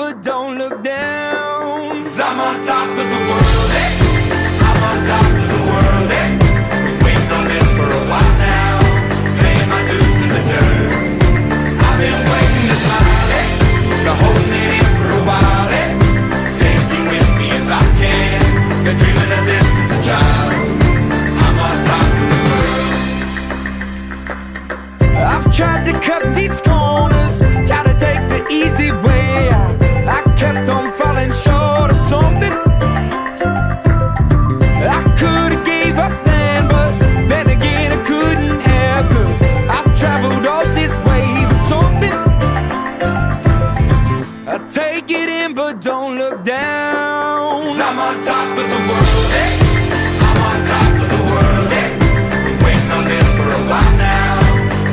but don't look down. 'Cause I'm on top of the world, eh? I'm on top of the world, eh? Been waiting on this for a while now, paying my dues to the dirt. I've been waiting to smile, eh? Been holding it in for a while, eh? Take you with me if I can. Been dreaming of this since a child. I'm on top of the world. I've tried to cut these corners, tried to take the easy way. I kept on falling short of something. I could've gave up then, but then again I couldn't have. 'Cause I've traveled all this way for something. I take it in but don't look down. 'Cause I'm on top of the world, eh? I'm on top of the world, eh? Been waiting on this for a while now,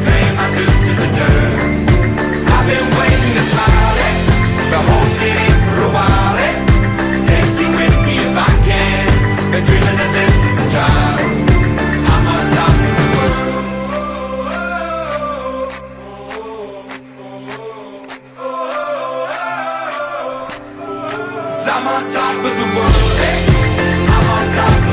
paying my dues to the dirt. I've been waiting to smile, eh? Been holding it in for a while, eh? Take you with me if I can. Been dreaming of this since a child. I'm on top of the world. 'Cause I'm on top of the world, eh? I'm on top of